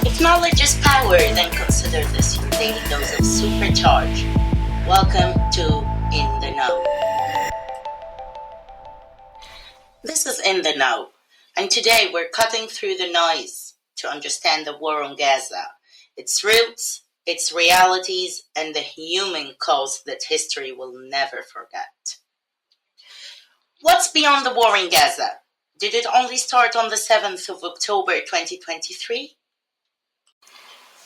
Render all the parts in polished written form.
If knowledge is power, then consider this your daily dose of supercharge. Welcome to In the Know. This is In the Know, and today we're cutting through the noise to understand the war on Gaza, its roots, its realities, and the human cost that history will never forget. What's beyond the war in Gaza? Did it only start on the 7th of October 2023?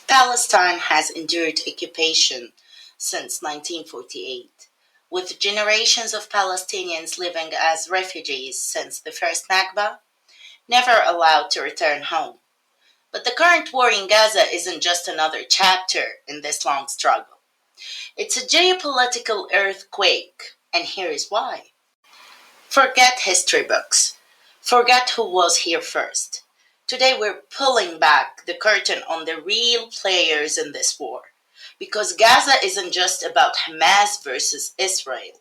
Palestine has endured occupation since 1948, with generations of Palestinians living as refugees since the first Nakba, never allowed to return home. But the current war in Gaza isn't just another chapter in this long struggle. It's a geopolitical earthquake, and here is why. Forget history books. Forget who was here first. Today we're pulling back the curtain on the real players in this war. Because Gaza isn't just about Hamas versus Israel.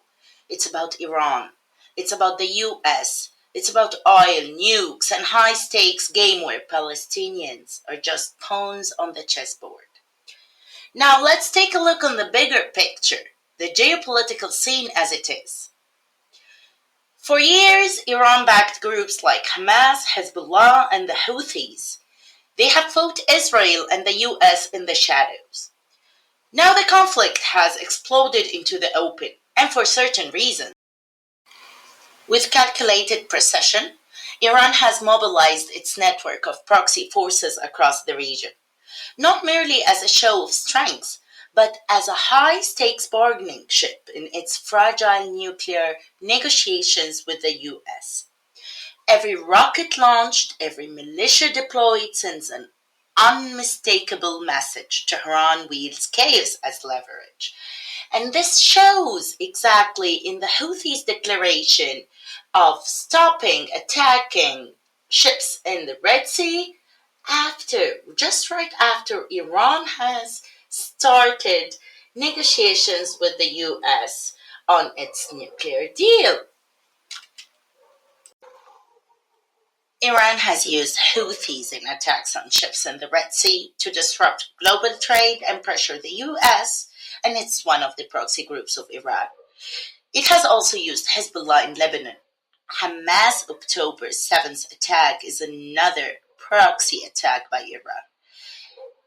It's about Iran. It's about the US. It's about oil, nukes, and high-stakes game where Palestinians are just pawns on the chessboard. Now let's take a look on the bigger picture, the geopolitical scene as it is. For years, Iran-backed groups like Hamas, Hezbollah, and the Houthis, they have fought Israel and the US in the shadows. Now the conflict has exploded into the open, and for certain reasons. With calculated precision, Iran has mobilized its network of proxy forces across the region, not merely as a show of strength, but as a high-stakes bargaining chip in its fragile nuclear negotiations with the US. Every rocket launched, every militia deployed sends an unmistakable message. Tehran wields chaos as leverage. And this shows exactly in the Houthis' declaration of stopping attacking ships in the Red Sea just right after Iran has started negotiations with the US on its nuclear deal. Iran has used Houthis in attacks on ships in the Red Sea to disrupt global trade and pressure the US, and it's one of the proxy groups of Iran. It has also used Hezbollah in Lebanon. Hamas' October 7th attack is another proxy attack by Iran.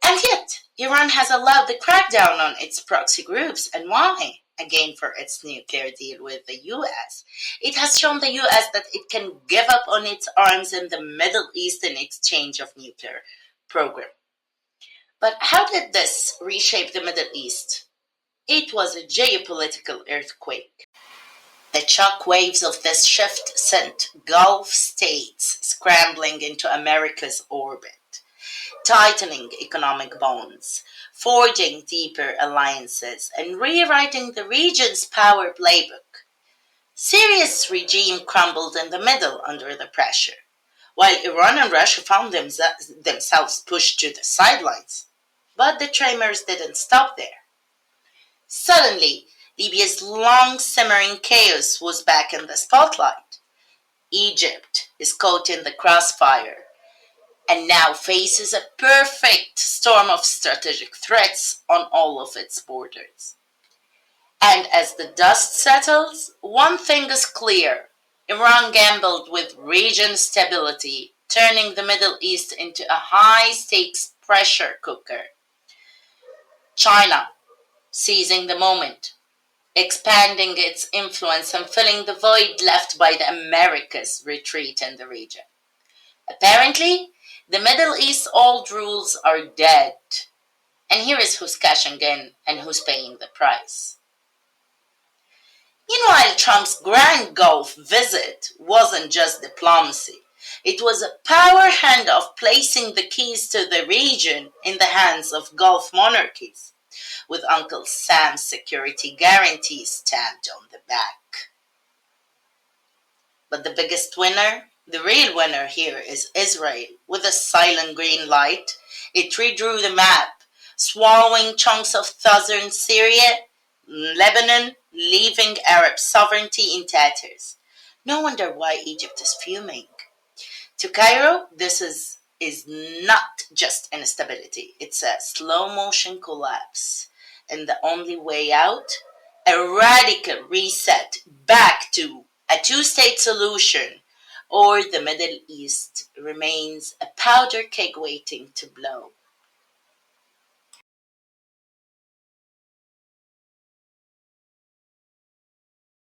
And yet, Iran has allowed the crackdown on its proxy groups. And why? Again, for its nuclear deal with the US. It has shown the US that it can give up on its arms in the Middle East in exchange of nuclear program. But how did this reshape the Middle East? It was a geopolitical earthquake. The shock waves of this shift sent Gulf states scrambling into America's orbit, tightening economic bonds, forging deeper alliances, and rewriting the region's power playbook. Syria's regime crumbled in the middle under the pressure, while Iran and Russia found themselves pushed to the sidelines. But the tremors didn't stop there. Suddenly, Libya's long-simmering chaos was back in the spotlight. Egypt is caught in the crossfire and now faces a perfect storm of strategic threats on all of its borders. And as the dust settles, one thing is clear. Iran gambled with region stability, turning the Middle East into a high-stakes pressure cooker. China, seizing the moment, expanding its influence and filling the void left by the Americas' retreat in the region. Apparently, the Middle East old rules are dead. And here is who's cashing in and who's paying the price. Meanwhile, Trump's Grand Gulf visit wasn't just diplomacy. It was a power handoff placing the keys to the region in the hands of Gulf monarchies, with Uncle Sam's security guarantee stamped on the back. But the biggest winner, the real winner here, is Israel. With a silent green light, it redrew the map, swallowing chunks of southern Syria, Lebanon, leaving Arab sovereignty in tatters. No wonder why Egypt is fuming. To Cairo, is not just instability, it's a slow motion collapse. And the only way out? A radical reset back to a two-state solution, or the Middle East remains a powder keg waiting to blow.